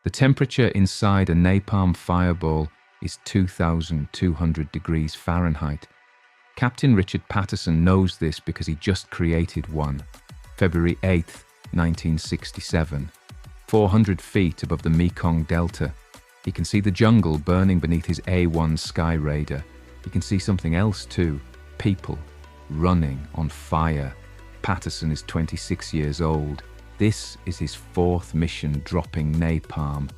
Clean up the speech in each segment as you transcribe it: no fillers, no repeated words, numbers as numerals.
The temperature inside a napalm fireball is 2,200 degrees Fahrenheit. Captain Richard Patterson knows this because he just created one, February 8th, 1967. 400 feet above the Mekong Delta. He can see the jungle burning beneath his A1 Sky Raider. He can see something else too, people running on fire. Patterson is 26 years old. This is his fourth mission dropping napalm.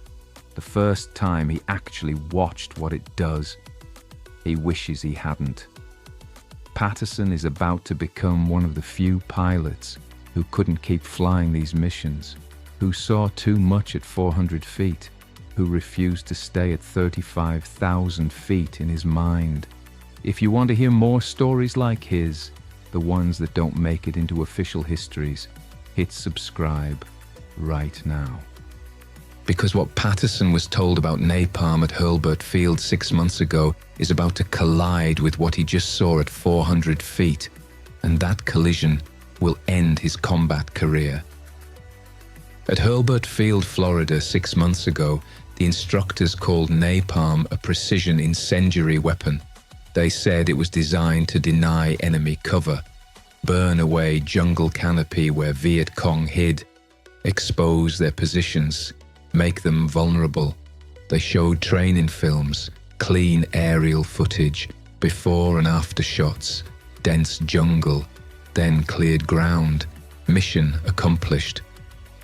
The first time he actually watched what it does. He wishes he hadn't. Patterson is about to become one of the few pilots who couldn't keep flying these missions, who saw too much at 400 feet, who refused to stay at 35,000 feet in his mind. If you want to hear more stories like his, the ones that don't make it into official histories, hit subscribe right now. Because what Patterson was told about napalm at Hurlburt Field 6 months ago is about to collide with what he just saw at 400 feet, and that collision will end his combat career. At Hurlburt Field, Florida 6 months ago, the instructors called napalm a precision incendiary weapon. They said it was designed to deny enemy cover, burn away jungle canopy where Viet Cong hid, expose their positions, make them vulnerable. They showed training films, clean aerial footage, before and after shots, dense jungle, then cleared ground, mission accomplished.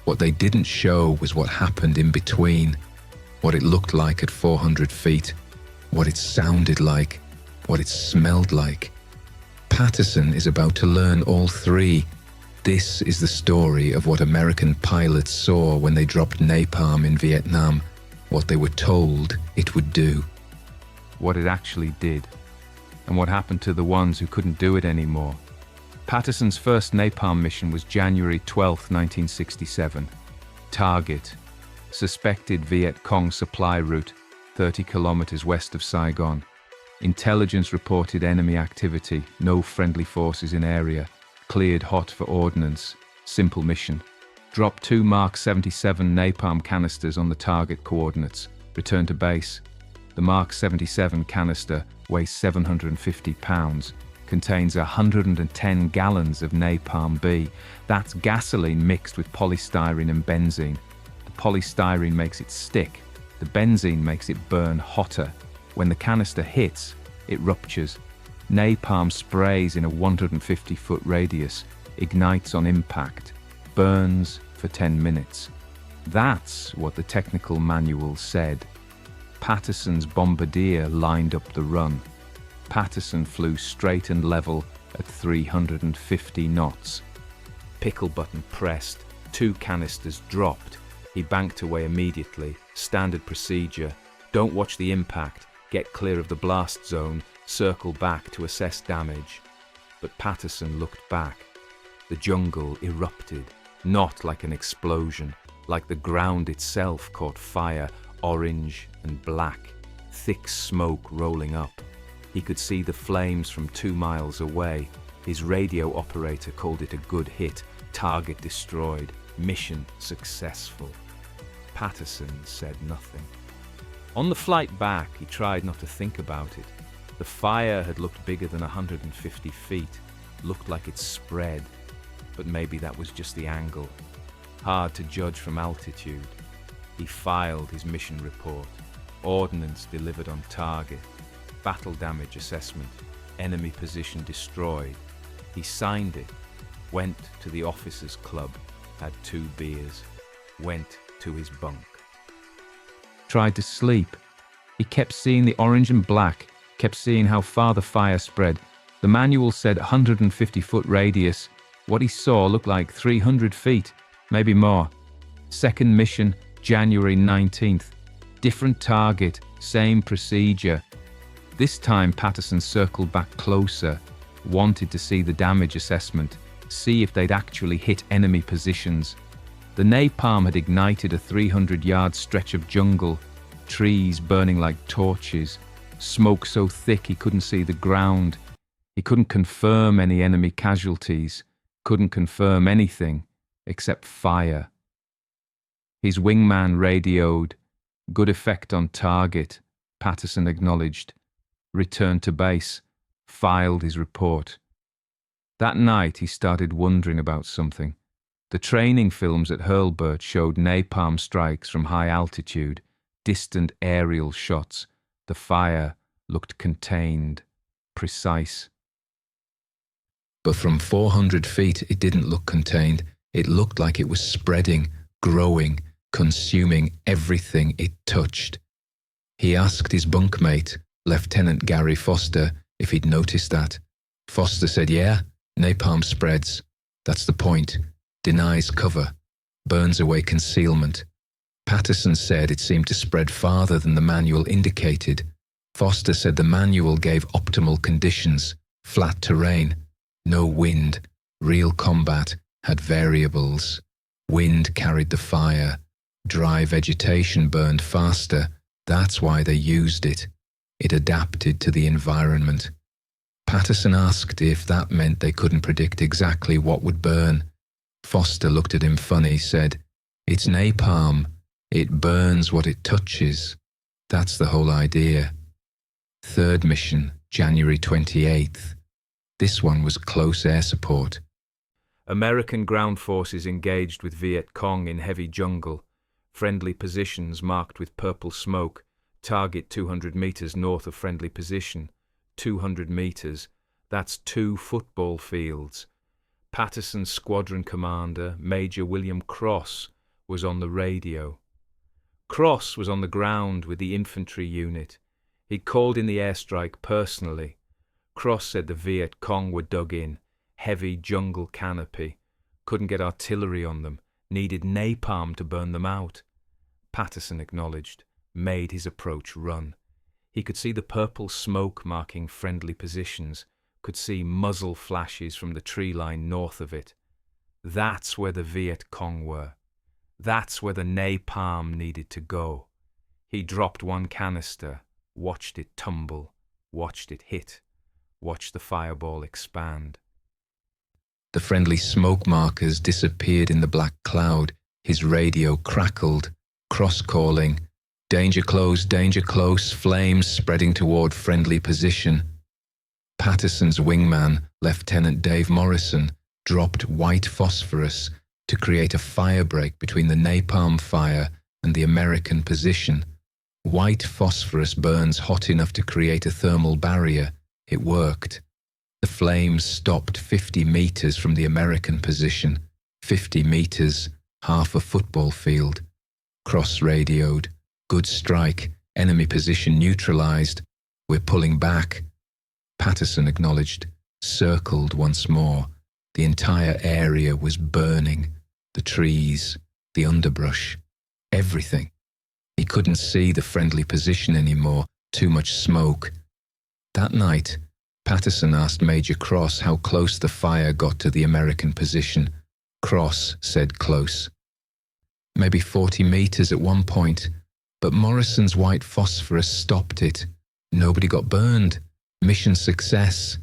What they didn't show was what happened in between, what it looked like at 400 feet, what it sounded like, what it smelled like. Patterson is about to learn all three. This is the story of what American pilots saw when they dropped napalm in Vietnam, what they were told it would do. What it actually did, and what happened to the ones who couldn't do it anymore. Patterson's first napalm mission was January 12, 1967. Target: suspected Viet Cong supply route, 30 kilometers west of Saigon. Intelligence reported enemy activity, no friendly forces in area. Cleared hot for ordnance. Simple mission. Drop 2 Mark 77 napalm canisters on the target coordinates. Return to base. The Mark 77 canister weighs 750 pounds. Contains 110 gallons of napalm-B. That's gasoline mixed with polystyrene and benzene. The polystyrene makes it stick. The benzene makes it burn hotter. When the canister hits, it ruptures. Napalm sprays in a 150-foot radius, ignites on impact, burns for 10 minutes. That's what the technical manual said. Patterson's bombardier lined up the run. Patterson flew straight and level at 350 knots. Pickle button pressed, 2 canisters dropped. He banked away immediately. Standard procedure. Don't watch the impact. Get clear of the blast zone. Circle back to assess damage. But Patterson looked back. The jungle erupted, not like an explosion, like the ground itself caught fire, orange and black, thick smoke rolling up. He could see the flames from 2 miles away. His radio operator called it a good hit, target destroyed, mission successful. Patterson said nothing. On the flight back, he tried not to think about it. The fire had looked bigger than 150 feet, looked like it spread, but maybe that was just the angle. Hard to judge from altitude. He filed his mission report. Ordnance delivered on target. Battle damage assessment. Enemy position destroyed. He signed it. Went to the officers' club. Had 2 beers. Went to his bunk. Tried to sleep. He kept seeing the orange and black, kept seeing how far the fire spread. The manual said 150-foot radius. What he saw looked like 300 feet, maybe more. Second mission, January 19th. Different target, same procedure. This time Patterson circled back closer, wanted to see the damage assessment, see if they'd actually hit enemy positions. The napalm had ignited a 300-yard stretch of jungle, trees burning like torches, smoke so thick he couldn't see the ground. He couldn't confirm any enemy casualties, couldn't confirm anything except fire. His wingman radioed, "Good effect on target," Patterson acknowledged, returned to base, filed his report. That night he started wondering about something. The training films at Hurlburt showed napalm strikes from high altitude, distant aerial shots. The fire looked contained, precise. But from 400 feet it didn't look contained. It looked like it was spreading, growing, consuming everything it touched. He asked his bunkmate, Lieutenant Gary Foster, if he'd noticed that. Foster said, "Yeah, napalm spreads. That's the point. Denies cover. Burns away concealment." Patterson said it seemed to spread farther than the manual indicated. Foster said the manual gave optimal conditions, flat terrain, no wind, real combat, had variables. Wind carried the fire. Dry vegetation burned faster. That's why they used it. It adapted to the environment. Patterson asked if that meant they couldn't predict exactly what would burn. Foster looked at him funny, said, "It's napalm. It burns what it touches. That's the whole idea." Third mission, January 28th. This one was close air support. American ground forces engaged with Viet Cong in heavy jungle. Friendly positions marked with purple smoke. Target 200 meters north of friendly position. 200 meters. That's 2 football fields. Patterson's squadron commander, Major William Cross, was on the radio. Cross was on the ground with the infantry unit. He'd called in the airstrike personally. Cross said the Viet Cong were dug in. Heavy jungle canopy. Couldn't get artillery on them. Needed napalm to burn them out. Patterson acknowledged, made his approach run. He could see the purple smoke marking friendly positions, could see muzzle flashes from the tree line north of it. That's where the Viet Cong were. That's where the napalm needed to go. He dropped one canister, watched it tumble, watched it hit, watched the fireball expand. The friendly smoke markers disappeared in the black cloud. His radio crackled, cross-calling, danger close, flames spreading toward friendly position. Patterson's wingman, Lieutenant Dave Morrison, dropped white phosphorus to create a firebreak between the napalm fire and the American position. White phosphorus burns hot enough to create a thermal barrier. It worked. The flames stopped 50 meters from the American position. 50 meters, half a football field. Cross radioed. "Good strike. Enemy position neutralized. We're pulling back." Patterson acknowledged. Circled once more. The entire area was burning. The trees, the underbrush, everything. He couldn't see the friendly position anymore. Too much smoke. That night, Patterson asked Major Cross how close the fire got to the American position. Cross said close. Maybe 40 meters at one point, but Morrison's white phosphorus stopped it. Nobody got burned. Mission success.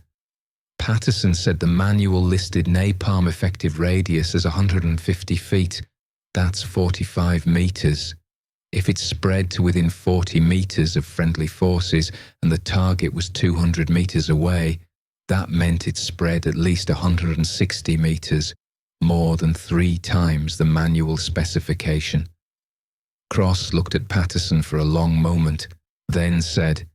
Patterson said the manual listed napalm effective radius as 150 feet. That's 45 meters. If it spread to within 40 meters of friendly forces and the target was 200 meters away, that meant it spread at least 160 meters, more than 3 times the manual specification. Cross looked at Patterson for a long moment, then said,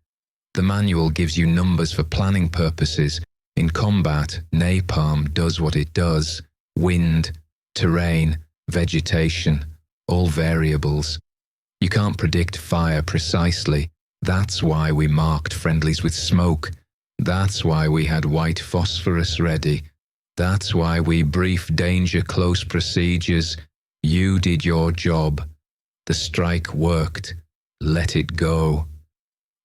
"The manual gives you numbers for planning purposes. In combat, napalm does what it does. Wind, terrain, vegetation, all variables. You can't predict fire precisely. That's why we marked friendlies with smoke. That's why we had white phosphorus ready. That's why we briefed danger close procedures. You did your job. The strike worked. Let it go."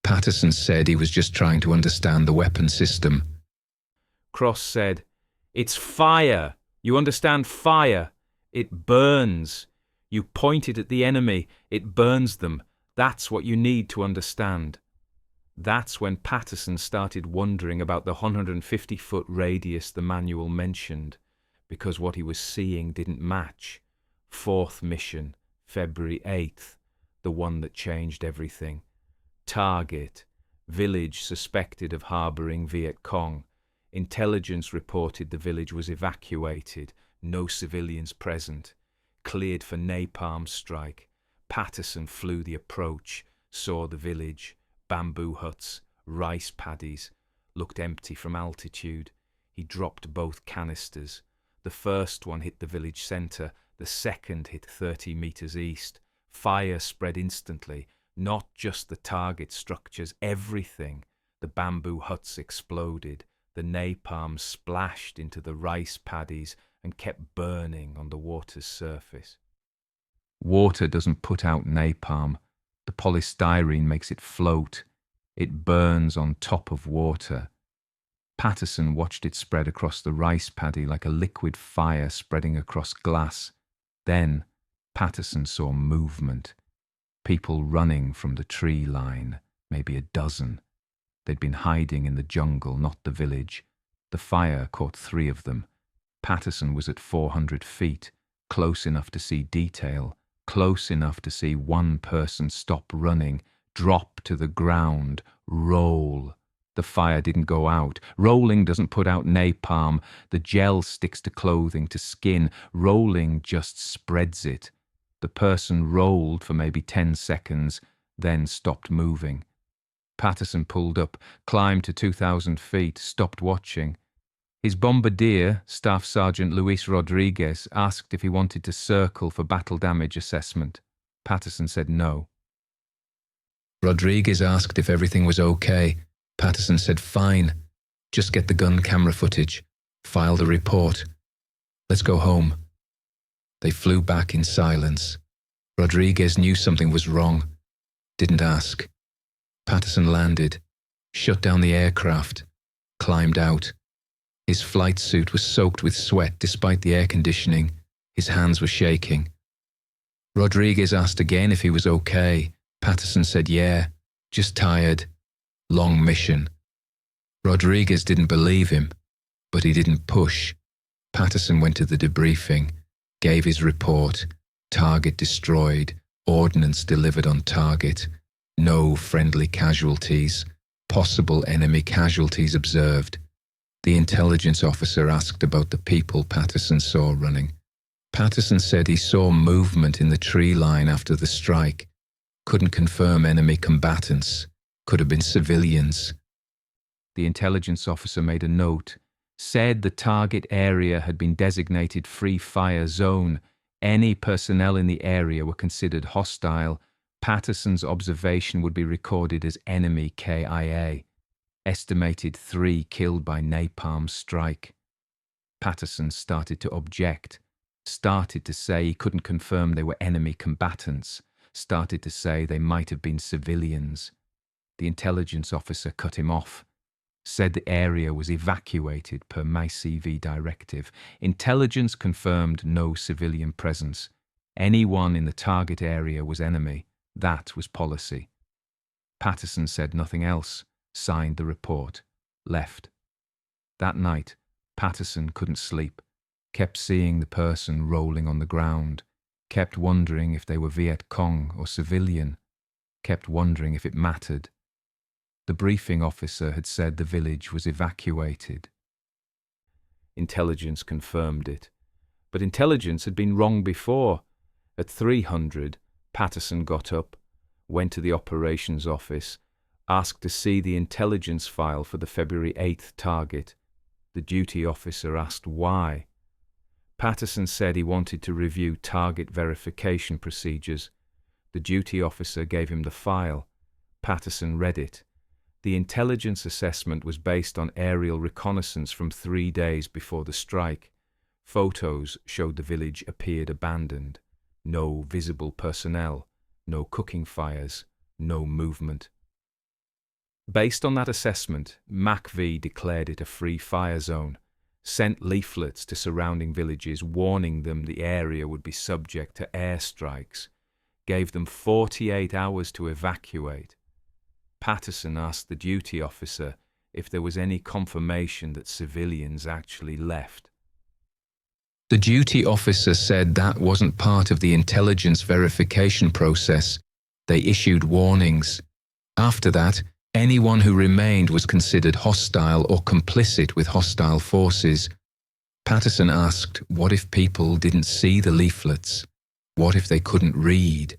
Patterson said he was just trying to understand the weapon system. Cross said, "It's fire. You understand fire? It burns. You point it at the enemy, it burns them. That's what you need to understand." That's when Patterson started wondering about the 150-foot radius the manual mentioned, because what he was seeing didn't match. 4th mission, February 8th, the one that changed everything. Target, village suspected of harbouring Viet Cong. Intelligence reported the village was evacuated, no civilians present. Cleared for napalm strike. Patterson flew the approach, saw the village, bamboo huts, rice paddies, looked empty from altitude. He dropped both canisters. The first one hit the village centre, the second hit 30 metres east. Fire spread instantly, not just the target structures, everything. The bamboo huts exploded. The napalm splashed into the rice paddies and kept burning on the water's surface. Water doesn't put out napalm. The polystyrene makes it float. It burns on top of water. Patterson watched it spread across the rice paddy like a liquid fire spreading across glass. Then Patterson saw movement. People running from the tree line, maybe a dozen. They'd been hiding in the jungle, not the village. The fire caught 3 of them. Patterson was at 400 feet, close enough to see detail, close enough to see one person stop running, drop to the ground, roll. The fire didn't go out. Rolling doesn't put out napalm. The gel sticks to clothing, to skin. Rolling just spreads it. The person rolled for maybe 10 seconds, then stopped moving. Patterson pulled up, climbed to 2,000 feet, stopped watching. His bombardier, Staff Sergeant Luis Rodriguez, asked if he wanted to circle for battle damage assessment. Patterson said no. Rodriguez asked if everything was okay. Patterson said fine. Just get the gun camera footage. File the report. Let's go home. They flew back in silence. Rodriguez knew something was wrong. Didn't ask. Patterson landed, shut down the aircraft, climbed out. His flight suit was soaked with sweat despite the air conditioning. His hands were shaking. Rodriguez asked again if he was okay. Patterson said yeah, just tired. Long mission. Rodriguez didn't believe him, but he didn't push. Patterson went to the debriefing, gave his report. Target destroyed, ordnance delivered on target. No friendly casualties. Possible enemy casualties observed. The intelligence officer asked about the people Patterson saw running. Patterson said he saw movement in the tree line after the strike. Couldn't confirm enemy combatants. Could have been civilians. The intelligence officer made a note, said the target area had been designated free fire zone. Any personnel in the area were considered hostile. Patterson's observation would be recorded as enemy KIA. Estimated 3 killed by napalm strike. Patterson started to object, started to say he couldn't confirm they were enemy combatants, started to say they might have been civilians. The intelligence officer cut him off, said the area was evacuated per my CV directive. Intelligence confirmed no civilian presence. Anyone in the target area was enemy. That was policy. Patterson said nothing else, signed the report, left. That night, Patterson couldn't sleep, kept seeing the person rolling on the ground, kept wondering if they were Viet Cong or civilian, kept wondering if it mattered. The briefing officer had said the village was evacuated. Intelligence confirmed it. But intelligence had been wrong before. At 300, Patterson got up, went to the operations office, asked to see the intelligence file for the February 8th target. The duty officer asked why. Patterson said he wanted to review target verification procedures. The duty officer gave him the file. Patterson read it. The intelligence assessment was based on aerial reconnaissance from 3 days before the strike. Photos showed the village appeared abandoned. No visible personnel, no cooking fires, no movement. Based on that assessment, MACV declared it a free fire zone, sent leaflets to surrounding villages warning them the area would be subject to airstrikes, gave them 48 hours to evacuate. Patterson asked the duty officer if there was any confirmation that civilians actually left. The duty officer said that wasn't part of the intelligence verification process. They issued warnings. After that, anyone who remained was considered hostile or complicit with hostile forces. Patterson asked, what if people didn't see the leaflets? What if they couldn't read?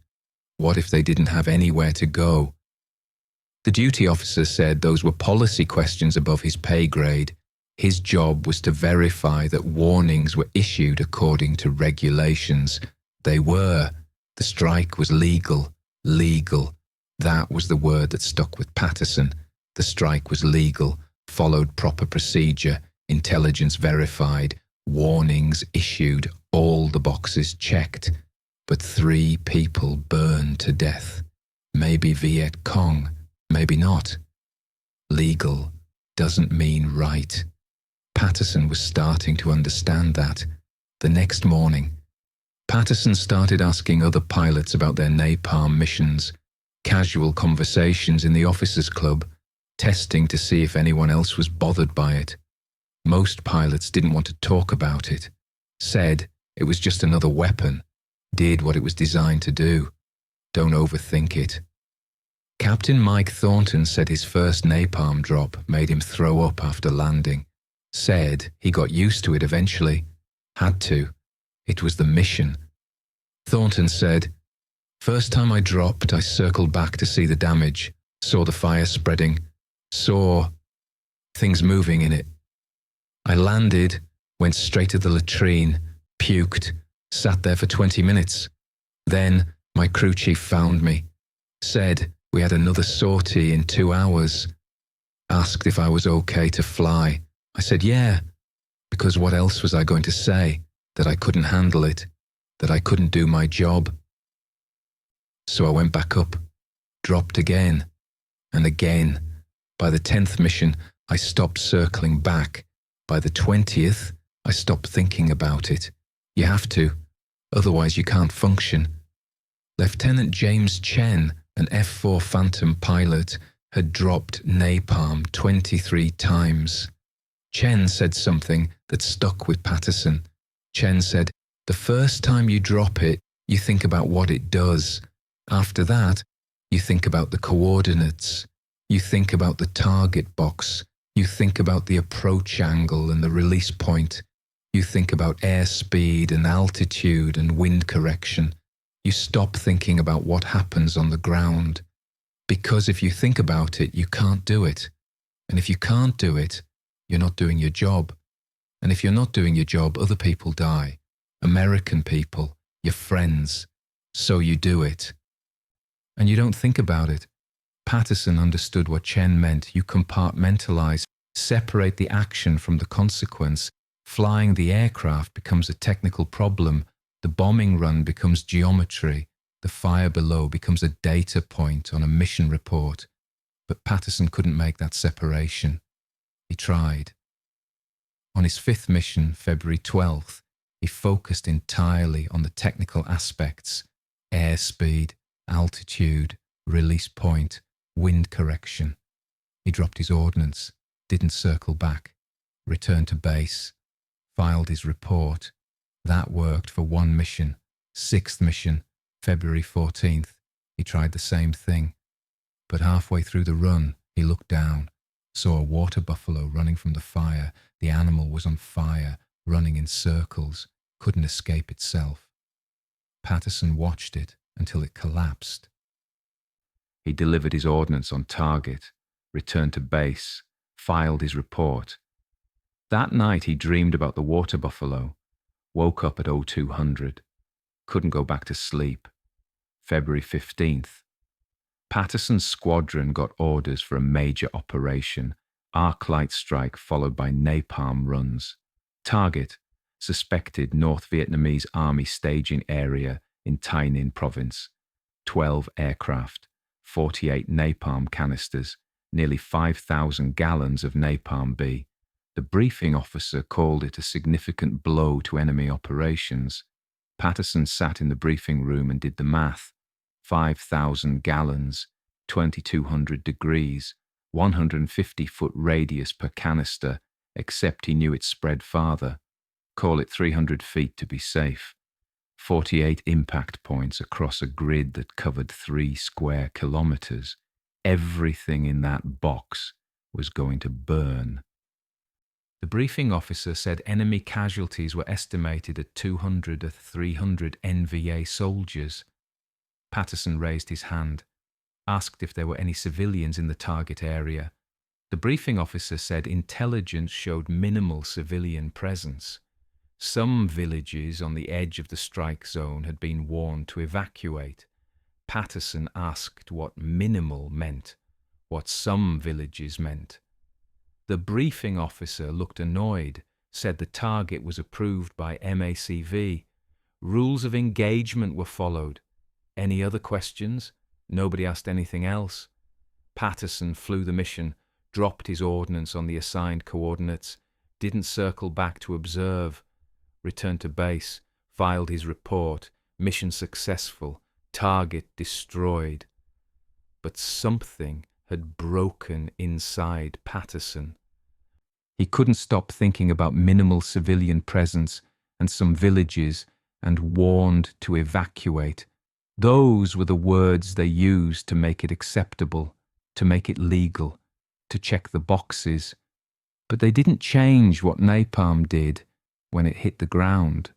What if they didn't have anywhere to go? The duty officer said those were policy questions above his pay grade. His job was to verify that warnings were issued according to regulations. They were. The strike was legal. Legal. That was the word that stuck with Patterson. The strike was legal, followed proper procedure, intelligence verified, warnings issued, all the boxes checked. But 3 people burned to death. Maybe Viet Cong, maybe not. Legal doesn't mean right. Patterson was starting to understand that. The next morning, Patterson started asking other pilots about their napalm missions, casual conversations in the officers' club, testing to see if anyone else was bothered by it. Most pilots didn't want to talk about it, said it was just another weapon, did what it was designed to do. Don't overthink it. Captain Mike Thornton said his first napalm drop made him throw up after landing. Said he got used to it eventually. Had to. It was the mission. Thornton said, first time I dropped, I circled back to see the damage, saw the fire spreading, saw things moving in it. I landed, went straight to the latrine, puked, sat there for 20 minutes. Then my crew chief found me, said we had another sortie in 2 hours, asked if I was okay to fly. I said yeah, because what else was I going to say? That I couldn't handle it, that I couldn't do my job. So I went back up, dropped again, and again. By the 10th mission, I stopped circling back. By the 20th, I stopped thinking about it. You have to, otherwise you can't function. Lieutenant James Chen, an F-4 Phantom pilot, had dropped napalm 23 times. Chen said something that stuck with Patterson. Chen said, the first time you drop it, you think about what it does. After that, you think about the coordinates. You think about the target box. You think about the approach angle and the release point. You think about airspeed and altitude and wind correction. You stop thinking about what happens on the ground. Because if you think about it, you can't do it. And if you can't do it, you're not doing your job. And if you're not doing your job, other people die. American people, your friends. So you do it. And you don't think about it. Patterson understood what Chen meant. You compartmentalize, separate the action from the consequence. Flying the aircraft becomes a technical problem. The bombing run becomes geometry. The fire below becomes a data point on a mission report. But Patterson couldn't make that separation. He tried. On his 5th mission, February 12th, he focused entirely on the technical aspects: airspeed, altitude, release point, wind correction. He dropped his ordnance, didn't circle back, returned to base, filed his report. That worked for 1 mission. 6th mission, February 14th, he tried the same thing. But halfway through the run, he looked down, saw a water buffalo running from the fire. The animal was on fire, running in circles, couldn't escape itself. Patterson watched it until it collapsed. He delivered his ordnance on target, returned to base, filed his report. That night he dreamed about the water buffalo, woke up at 0200, couldn't go back to sleep. February 15th. Patterson's squadron got orders for a major operation, arc light strike followed by napalm runs. Target, suspected North Vietnamese Army staging area in Tay Ninh province. 12 aircraft, 48 napalm canisters, nearly 5,000 gallons of napalm-B. The briefing officer called it a significant blow to enemy operations. Patterson sat in the briefing room and did the math. 5,000 gallons, 2,200 degrees, 150-foot radius per canister, except he knew it spread farther. Call it 300 feet to be safe. 48 impact points across a grid that covered 3 square kilometers. Everything in that box was going to burn. The briefing officer said enemy casualties were estimated at 200 to 300 NVA soldiers. Patterson raised his hand, asked if there were any civilians in the target area. The briefing officer said intelligence showed minimal civilian presence. Some villages on the edge of the strike zone had been warned to evacuate. Patterson asked what minimal meant, what some villages meant. The briefing officer looked annoyed, said the target was approved by MACV. Rules of engagement were followed. Any other questions? Nobody asked anything else. Patterson flew the mission, dropped his ordnance on the assigned coordinates, didn't circle back to observe, returned to base, filed his report, mission successful, target destroyed. But something had broken inside Patterson. He couldn't stop thinking about minimal civilian presence and some villages and warned to evacuate. Those were the words they used to make it acceptable, to make it legal, to check the boxes. But they didn't change what napalm did when it hit the ground.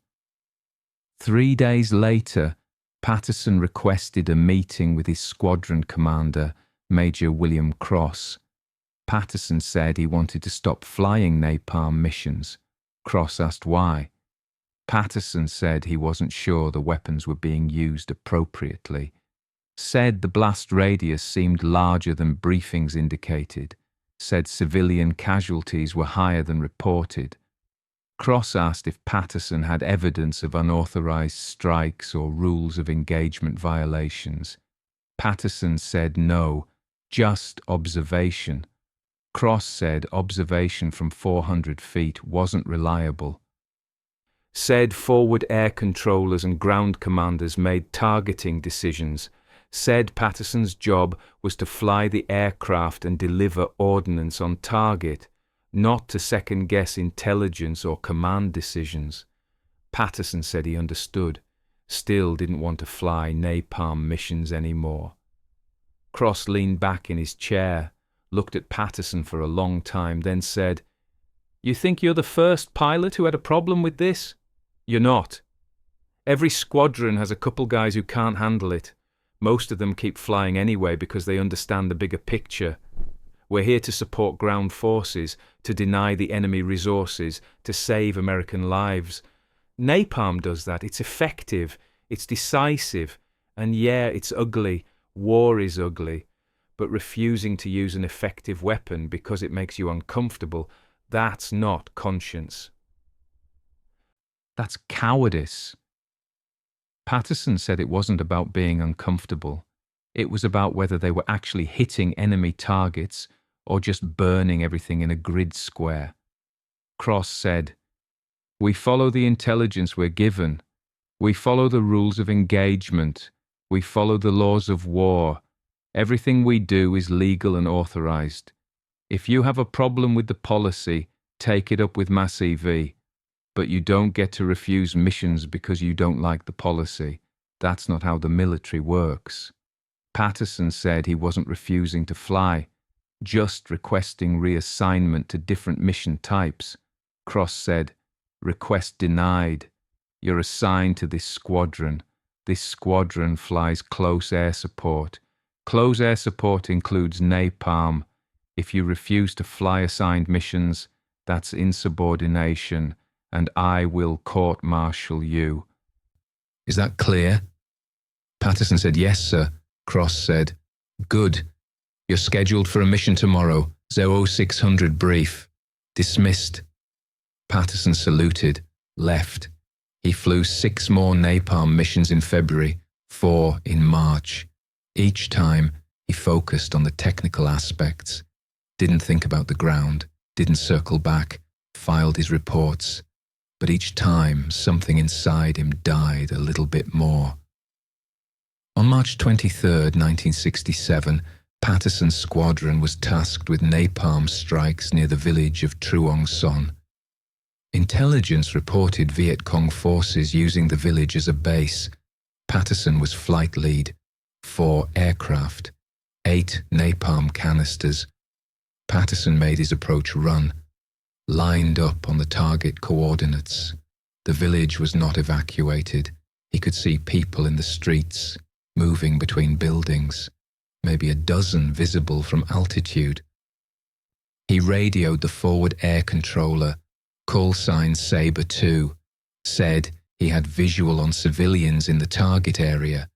3 days later, Patterson requested a meeting with his squadron commander, Major William Cross. Patterson said he wanted to stop flying napalm missions. Cross asked why. Patterson said he wasn't sure the weapons were being used appropriately. Said the blast radius seemed larger than briefings indicated. Said civilian casualties were higher than reported. Cross asked if Patterson had evidence of unauthorized strikes or rules of engagement violations. Patterson said no, just observation. Cross said observation from 400 feet wasn't reliable. Said forward air controllers and ground commanders made targeting decisions. Said Patterson's job was to fly the aircraft and deliver ordnance on target, not to second-guess intelligence or command decisions. Patterson said he understood, still didn't want to fly napalm missions anymore. Cross leaned back in his chair, looked at Patterson for a long time, then said, "You think you're the first pilot who had a problem with this? You're not. Every squadron has a couple guys who can't handle it. Most of them keep flying anyway because they understand the bigger picture. We're here to support ground forces, to deny the enemy resources, to save American lives. Napalm does that. It's effective. It's decisive. And yeah, it's ugly. War is ugly. But refusing to use an effective weapon because it makes you uncomfortable, that's not conscience. That's cowardice." Patterson said it wasn't about being uncomfortable. It was about whether they were actually hitting enemy targets or just burning everything in a grid square. Cross said, "We follow the intelligence we're given. We follow the rules of engagement. We follow the laws of war. Everything we do is legal and authorized. If you have a problem with the policy, take it up with MACV. But you don't get to refuse missions because you don't like the policy. That's not how the military works." Patterson said he wasn't refusing to fly, just requesting reassignment to different mission types. Cross said, "Request denied. You're assigned to this squadron. This squadron flies close air support. Close air support includes napalm. If you refuse to fly assigned missions, that's insubordination, and I will court-martial you." "Is that clear?" Patterson said, "Yes, sir." Cross said, "Good. You're scheduled for a mission tomorrow. 0600 brief. Dismissed." Patterson saluted, left. He flew 6 more napalm missions in February, 4 in March. Each time, he focused on the technical aspects. Didn't think about the ground, didn't circle back, filed his reports. But each time, something inside him died a little bit more. On March 23, 1967, Patterson's squadron was tasked with napalm strikes near the village of Truong Son. Intelligence reported Viet Cong forces using the village as a base. Patterson was flight lead. 4 aircraft, 8 napalm canisters. Patterson made his approach run, lined up on the target coordinates. The village was not evacuated. He could see people in the streets, moving between buildings, maybe a dozen visible from altitude. He radioed the forward air controller, call sign Sabre 2, said he had visual on civilians in the target area,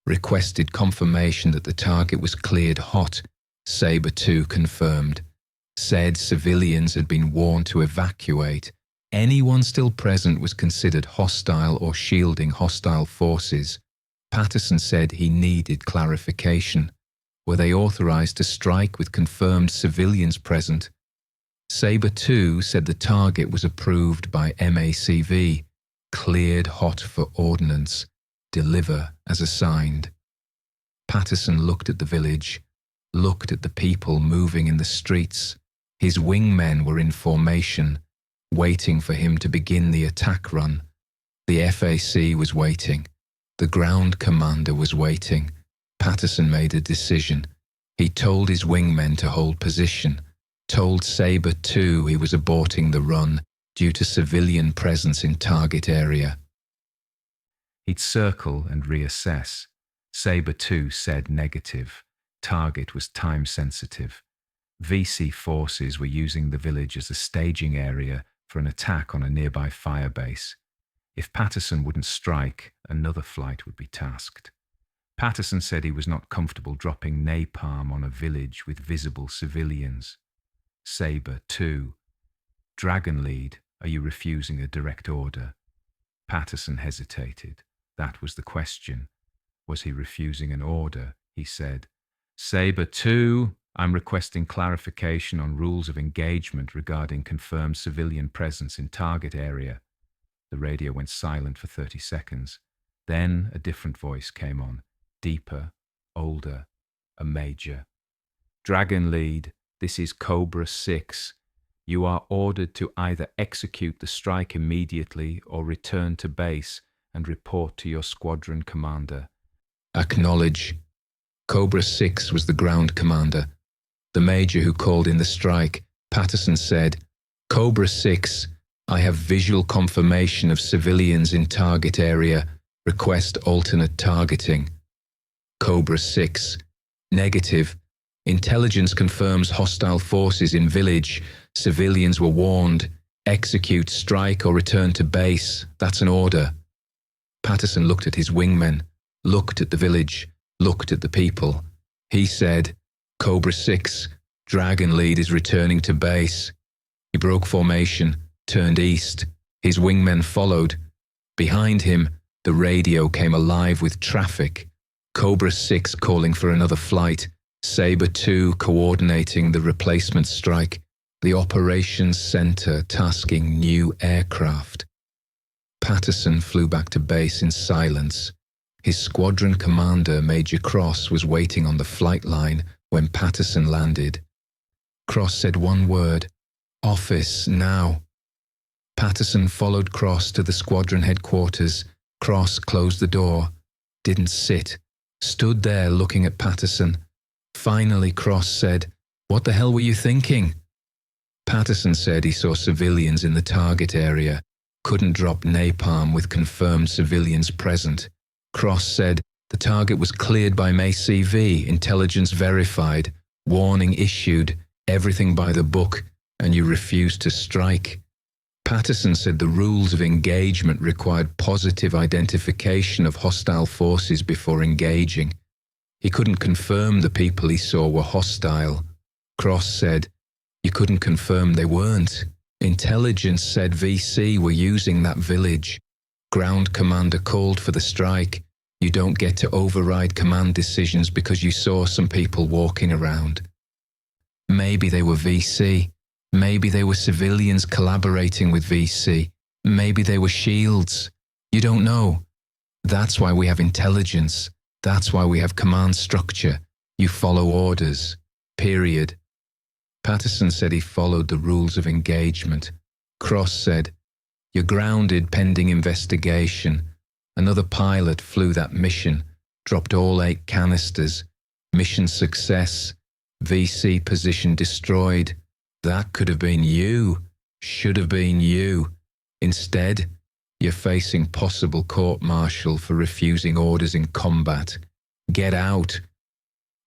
requested confirmation that the target was cleared hot. Sabre 2 confirmed, said civilians had been warned to evacuate. Anyone still present was considered hostile or shielding hostile forces. Patterson said he needed clarification. Were they authorized to strike with confirmed civilians present? Sabre 2 said the target was approved by MACV, cleared hot for ordnance, deliver as assigned. Patterson looked at the village, looked at the people moving in the streets. His wingmen were in formation, waiting for him to begin the attack run. The FAC was waiting. The ground commander was waiting. Patterson made a decision. He told his wingmen to hold position, told Sabre 2 he was aborting the run due to civilian presence in target area. He'd circle and reassess. Sabre 2 said negative. Target was time sensitive. VC forces were using the village as a staging area for an attack on a nearby firebase. If Patterson wouldn't strike, another flight would be tasked. Patterson said he was not comfortable dropping napalm on a village with visible civilians. Sabre 2. Dragon Lead, are you refusing a direct order? Patterson hesitated. That was the question. Was he refusing an order? He said. Sabre 2, I'm requesting clarification on rules of engagement regarding confirmed civilian presence in target area. The radio went silent for 30 seconds. Then a different voice came on, deeper, older, a major. Dragon Lead, this is Cobra 6. You are ordered to either execute the strike immediately or return to base and report to your squadron commander. Acknowledge. Cobra 6 was the ground commander. The major who called in the strike, Patterson said, Cobra 6, I have visual confirmation of civilians in target area. Request alternate targeting. Cobra 6, negative. Intelligence confirms hostile forces in village. Civilians were warned. Execute, strike, or return to base. That's an order. Patterson looked at his wingmen, looked at the village, looked at the people. He said, Cobra 6, Dragon Lead is returning to base. He broke formation, turned east. His wingmen followed. Behind him, the radio came alive with traffic. Cobra 6 calling for another flight. Sabre 2 coordinating the replacement strike. The operations center tasking new aircraft. Patterson flew back to base in silence. His squadron commander, Major Cross, was waiting on the flight line when Patterson landed. Cross said one word, office now. Patterson followed Cross to the squadron headquarters. Cross closed the door, didn't sit, stood there looking at Patterson. Finally, Cross said, what the hell were you thinking? Patterson said he saw civilians in the target area, couldn't drop napalm with confirmed civilians present. Cross said the target was cleared by MACV, intelligence verified, warning issued, everything by the book, and you refused to strike. Patterson said the rules of engagement required positive identification of hostile forces before engaging. He couldn't confirm the people he saw were hostile. Cross said, you couldn't confirm they weren't. Intelligence said VC were using that village. Ground commander called for the strike. You don't get to override command decisions because you saw some people walking around. Maybe they were VC. Maybe they were civilians collaborating with VC. Maybe they were shields. You don't know. That's why we have intelligence. That's why we have command structure. You follow orders. Period. Patterson said he followed the rules of engagement. Cross said, You're grounded pending investigation. Another pilot flew that mission, dropped all 8 canisters. Mission success. VC position destroyed. That could have been you. Should have been you. Instead, you're facing possible court-martial for refusing orders in combat. Get out.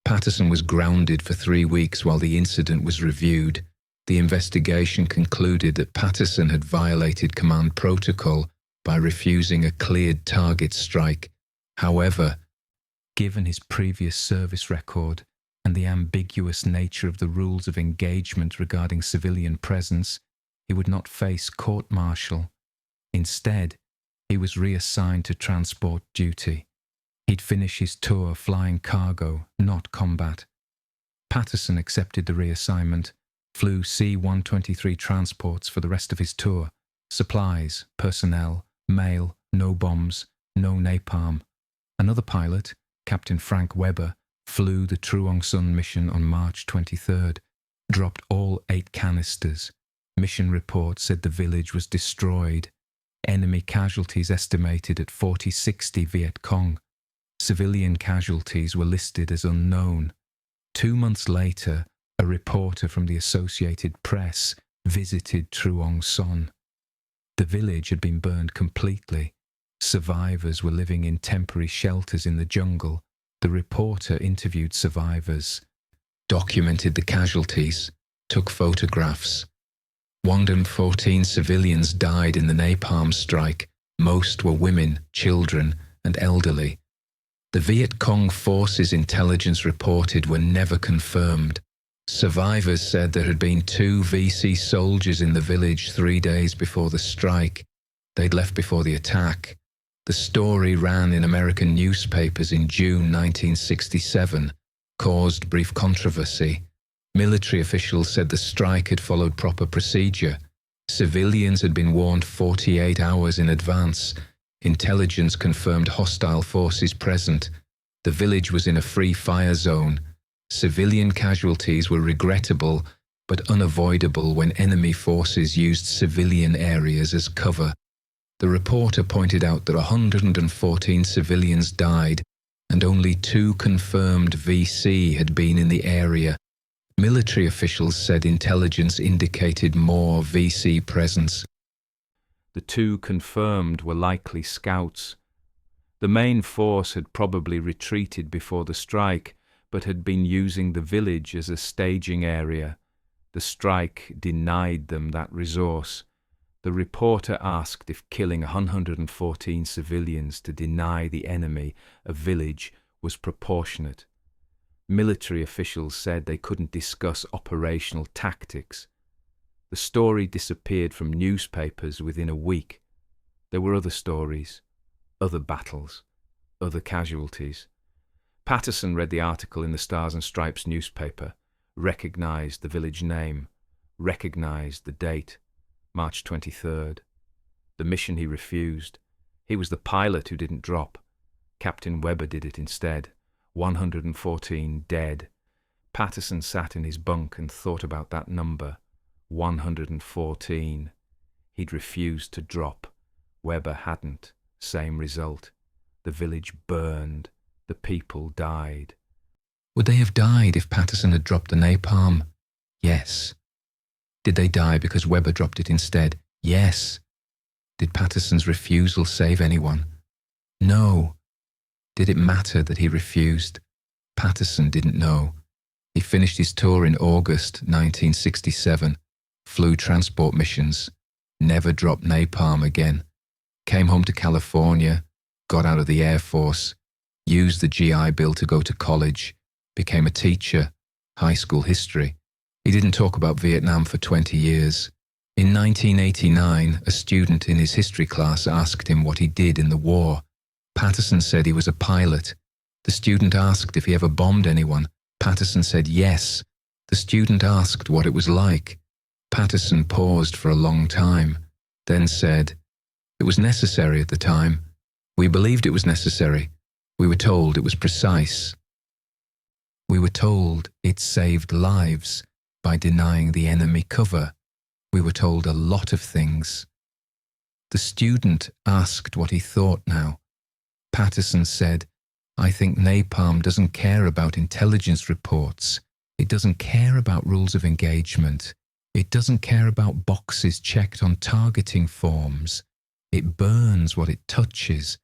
Patterson was grounded for 3 weeks while the incident was reviewed. The investigation concluded that Patterson had violated command protocol by refusing a cleared target strike. However, given his previous service record and the ambiguous nature of the rules of engagement regarding civilian presence, he would not face court-martial. Instead, he was reassigned to transport duty. He'd finish his tour flying cargo, not combat. Patterson accepted the reassignment, flew C-123 transports for the rest of his tour. Supplies, personnel, mail, no bombs, no napalm. Another pilot, Captain Frank Weber, flew the Trường Sơn mission on March 23rd, dropped all 8 canisters. Mission report said the village was destroyed. Enemy casualties estimated at 40-60 Viet Cong. Civilian casualties were listed as unknown. 2 months later, a reporter from the Associated Press visited Trường Sơn. The village had been burned completely. Survivors were living in temporary shelters in the jungle. The reporter interviewed survivors, documented the casualties, took photographs. 114 civilians died in the napalm strike. Most were women, children, and elderly. The Viet Cong forces intelligence reported were never confirmed. Survivors said there had been 2 VC soldiers in the village 3 days before the strike. They'd left before the attack. The story ran in American newspapers in June 1967, caused brief controversy. Military officials said the strike had followed proper procedure. Civilians had been warned 48 hours in advance. Intelligence confirmed hostile forces present. The village was in a free fire zone. Civilian casualties were regrettable but unavoidable when enemy forces used civilian areas as cover. The reporter pointed out that 114 civilians died and only 2 confirmed VC had been in the area. Military officials said intelligence indicated more VC presence. The 2 confirmed were likely scouts. The main force had probably retreated before the strike, but had been using the village as a staging area. The strike denied them that resource. The reporter asked if killing 114 civilians to deny the enemy a village was proportionate. Military officials said they couldn't discuss operational tactics. The story disappeared from newspapers within a week. There were other stories, other battles, other casualties. Patterson read the article in the Stars and Stripes newspaper, recognized the village name, recognized the date, March 23rd. The mission he refused. He was the pilot who didn't drop. Captain Weber did it instead. 114 dead. Patterson sat in his bunk and thought about that number. 114. He'd refused to drop. Weber hadn't. Same result. The village burned. The people died. Would they have died if Patterson had dropped the napalm? Yes. Did they die because Weber dropped it instead? Yes. Did Patterson's refusal save anyone? No. Did it matter that he refused? Patterson didn't know. He finished his tour in August 1967, flew transport missions, never dropped napalm again, came home to California, got out of the Air Force, used the GI Bill to go to college, became a teacher, high school history. He didn't talk about Vietnam for 20 years. In 1989, a student in his history class asked him what he did in the war. Patterson said he was a pilot. The student asked if he ever bombed anyone. Patterson said yes. The student asked what it was like. Patterson paused for a long time, then said, "It was necessary at the time. We believed it was necessary. We were told it was precise. We were told it saved lives by denying the enemy cover. We were told a lot of things." The student asked what he thought now. Patterson said, "I think napalm doesn't care about intelligence reports. It doesn't care about rules of engagement. It doesn't care about boxes checked on targeting forms. It burns what it touches,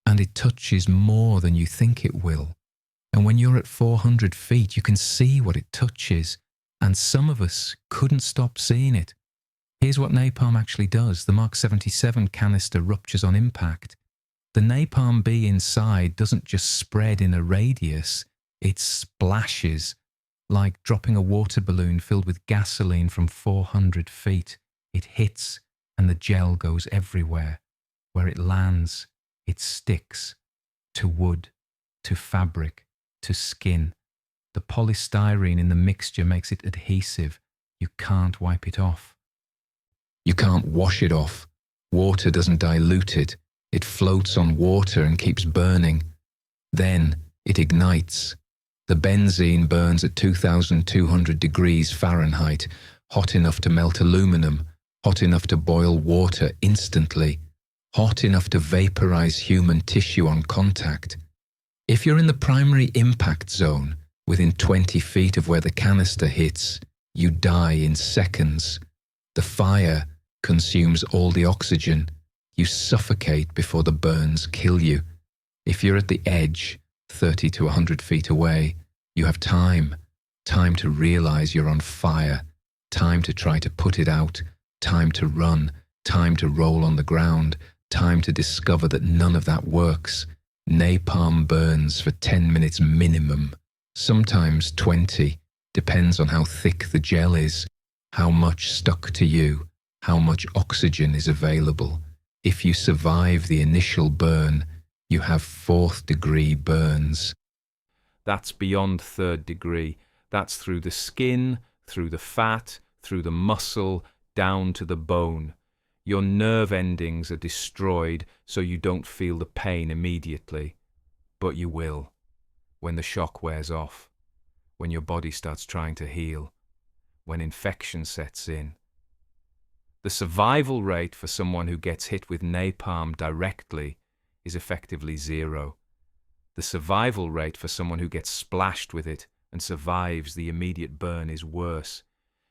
and it touches more than you think it will. And when you're at 400 feet, you can see what it touches, and some of us couldn't stop seeing it." Here's what napalm actually does. The Mark 77 canister ruptures on impact. The napalm-B inside doesn't just spread in a radius, it splashes, like dropping a water balloon filled with gasoline from 400 feet. It hits and the gel goes everywhere. Where it lands, it sticks to wood, to fabric, to skin. The polystyrene in the mixture makes it adhesive. You can't wipe it off. You can't wash it off. Water doesn't dilute it. It floats on water and keeps burning. Then it ignites. The benzene burns at 2,200 degrees Fahrenheit, hot enough to melt aluminum, hot enough to boil water instantly, hot enough to vaporize human tissue on contact. If you're in the primary impact zone, within 20 feet of where the canister hits, you die in seconds. The fire consumes all the oxygen. You suffocate before the burns kill you. If you're at the edge, 30 to 100 feet away, you have time to realize you're on fire, time to try to put it out, time to run, time to roll on the ground, time to discover that none of that works. Napalm burns for 10 minutes minimum, sometimes 20, depends on how thick the gel is, how much stuck to you, how much oxygen is available. If you survive the initial burn, you have 4th degree burns. That's beyond 3rd degree. That's through the skin, through the fat, through the muscle, down to the bone. Your nerve endings are destroyed so you don't feel the pain immediately. But you will, when the shock wears off, when your body starts trying to heal, when infection sets in. The survival rate for someone who gets hit with napalm directly is effectively 0. The survival rate for someone who gets splashed with it and survives the immediate burn is worse,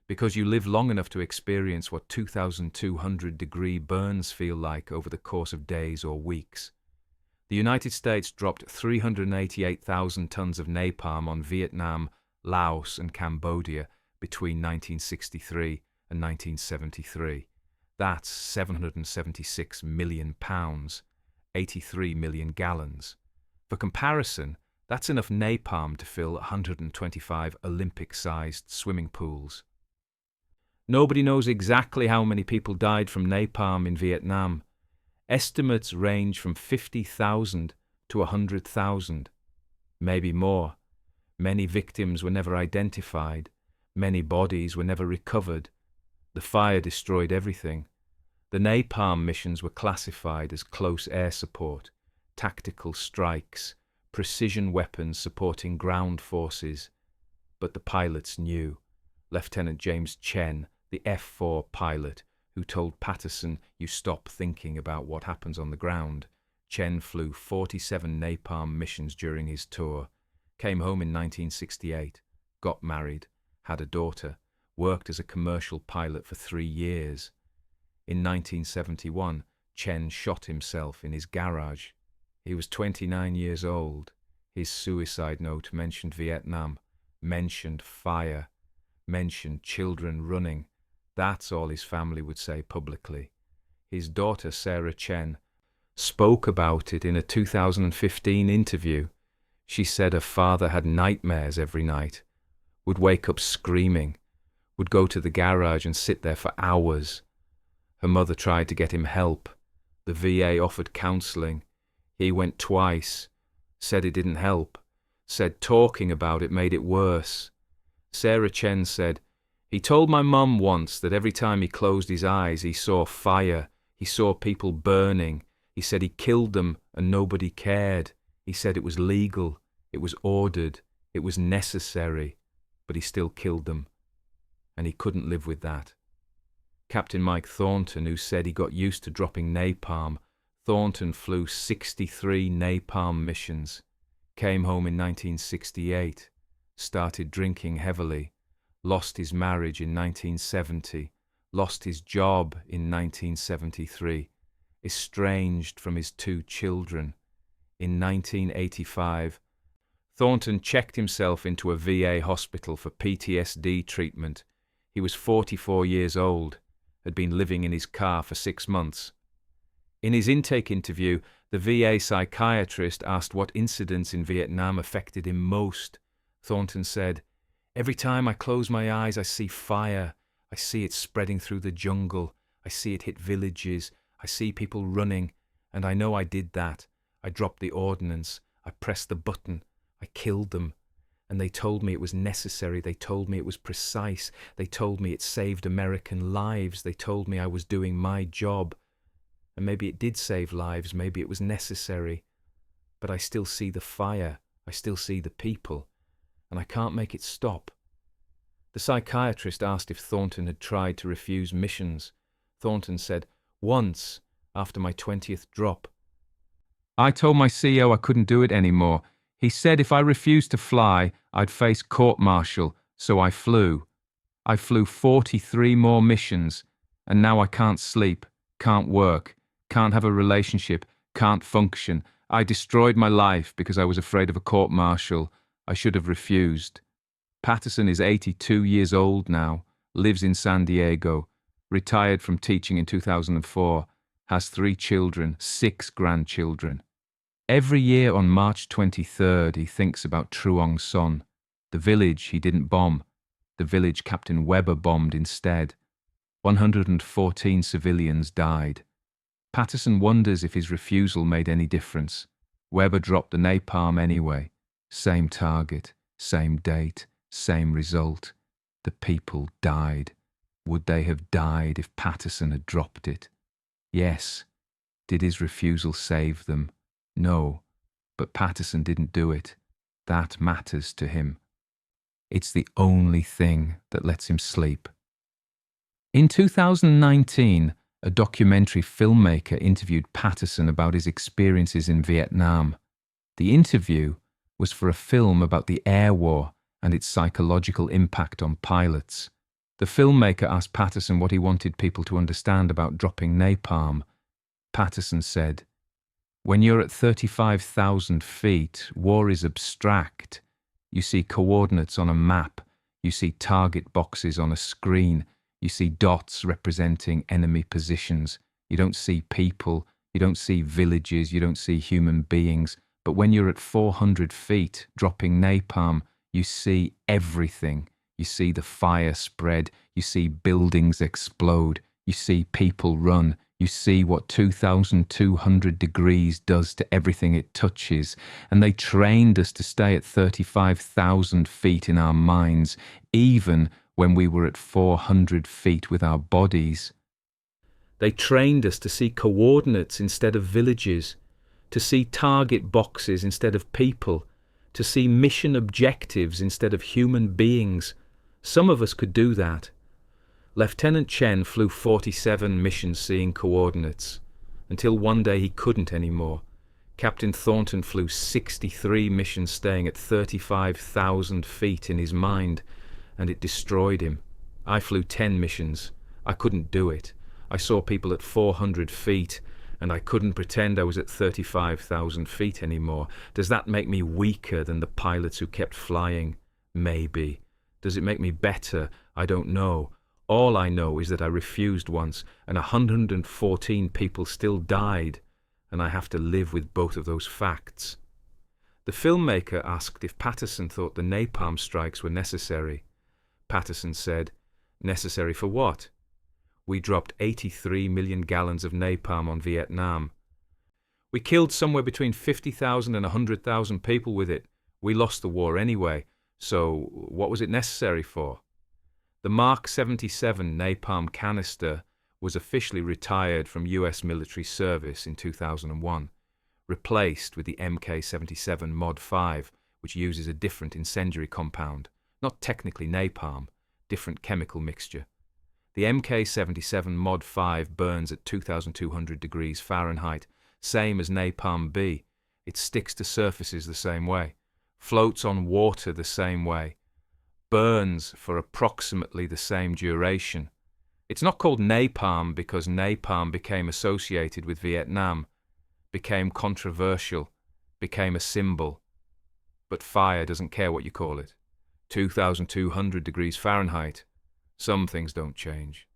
because you live long enough to experience what 2,200-degree burns feel like over the course of days or weeks. The United States dropped 388,000 tons of napalm on Vietnam, Laos, and Cambodia between 1963 and 1973. That's 776 million pounds, 83 million gallons. For comparison, that's enough napalm to fill 125 Olympic-sized swimming pools. Nobody knows exactly how many people died from napalm in Vietnam. Estimates range from 50,000 to 100,000, maybe more. Many victims were never identified. Many bodies were never recovered. The fire destroyed everything. The napalm missions were classified as close air support, tactical strikes, precision weapons supporting ground forces. But the pilots knew. Lieutenant James Chen, the F-4 pilot, who told Patterson, "You stop thinking about what happens on the ground." Chen flew 47 napalm missions during his tour, came home in 1968, got married, had a daughter, worked as a commercial pilot for 3 years. In 1971, Chen shot himself in his garage. He was 29 years old. His suicide note mentioned Vietnam, mentioned fire, mentioned children running. That's all his family would say publicly. His daughter, Sarah Chen, spoke about it in a 2015 interview. She said her father had nightmares every night, would wake up screaming, would go to the garage and sit there for hours. Her mother tried to get him help. The VA offered counseling. He went twice, said it didn't help, said talking about it made it worse. Sarah Chen said, "He told my mum once that every time he closed his eyes he saw fire, he saw people burning. He said he killed them and nobody cared. He said it was legal, it was ordered, it was necessary, but he still killed them. And he couldn't live with that." Captain Mike Thornton, who said he got used to dropping napalm. Thornton flew 63 napalm missions, came home in 1968, started drinking heavily, lost his marriage in 1970, lost his job in 1973, estranged from his 2 children. In 1985, Thornton checked himself into a VA hospital for PTSD treatment. He was 44 years old, had been living in his car for 6 months. In his intake interview, the VA psychiatrist asked what incidents in Vietnam affected him most. Thornton said, "Every time I close my eyes, I see fire. I see it spreading through the jungle. I see it hit villages. I see people running. And I know I did that. I dropped the ordnance. I pressed the button. I killed them. And they told me it was necessary. They told me it was precise. They told me it saved American lives. They told me I was doing my job. And maybe it did save lives. Maybe it was necessary. But I still see the fire. I still see the people. And I can't make it stop." The psychiatrist asked if Thornton had tried to refuse missions. Thornton said, "Once, after my 20th drop. I told my CEO I couldn't do it anymore. He said if I refused to fly, I'd face court-martial, so I flew. I flew 43 more missions, and now I can't sleep, can't work, can't have a relationship, can't function. I destroyed my life because I was afraid of a court-martial. I should have refused." Patterson is 82 years old now, lives in San Diego, retired from teaching in 2004, has 3 children, 6 grandchildren. Every year on March 23rd, he thinks about Truong Son, the village he didn't bomb, the village Captain Weber bombed instead. 114 civilians died. Patterson wonders if his refusal made any difference. Weber dropped the napalm anyway. Same target, same date, same result. The people died. Would they have died if Patterson had dropped it? Yes. Did his refusal save them? No. But Patterson didn't do it. That matters to him. It's the only thing that lets him sleep. In 2019, a documentary filmmaker interviewed Patterson about his experiences in Vietnam. The interview was for a film about the air war and its psychological impact on pilots. The filmmaker asked Patterson what he wanted people to understand about dropping napalm. Patterson said, "When you're at 35,000 feet, war is abstract. You see coordinates on a map. You see target boxes on a screen. You see dots representing enemy positions. You don't see people. You don't see villages. You don't see human beings. But when you're at 400 feet, dropping napalm, you see everything. You see the fire spread. You see buildings explode. You see people run. You see what 2,200 degrees does to everything it touches. And they trained us to stay at 35,000 feet in our minds, even when we were at 400 feet with our bodies. They trained us to see coordinates instead of villages, to see target boxes instead of people, to see mission objectives instead of human beings. Some of us could do that. Lieutenant Chen flew 47 missions seeing coordinates, until one day he couldn't anymore. Captain Thornton flew 63 missions staying at 35,000 feet in his mind, and it destroyed him. I flew 10 missions. I couldn't do it. I saw people at 400 feet, and I couldn't pretend I was at 35,000 feet anymore. Does that make me weaker than the pilots who kept flying? Maybe. Does it make me better? I don't know. All I know is that I refused once, and 114 people still died, and I have to live with both of those facts. The filmmaker asked if Patterson thought the napalm strikes were necessary. Patterson said, "Necessary for what? We dropped 83 million gallons of napalm on Vietnam. We killed somewhere between 50,000 and 100,000 people with it. We lost the war anyway, so what was it necessary for?" The Mark 77 napalm canister was officially retired from US military service in 2001, replaced with the MK-77 Mod 5, which uses a different incendiary compound, not technically napalm, different chemical mixture. The Mk-77 Mod 5 burns at 2,200 degrees Fahrenheit, same as napalm-B. It sticks to surfaces the same way, floats on water the same way, burns for approximately the same duration. It's not called napalm because napalm became associated with Vietnam, became controversial, became a symbol. But fire doesn't care what you call it. 2,200 degrees Fahrenheit. Some things don't change.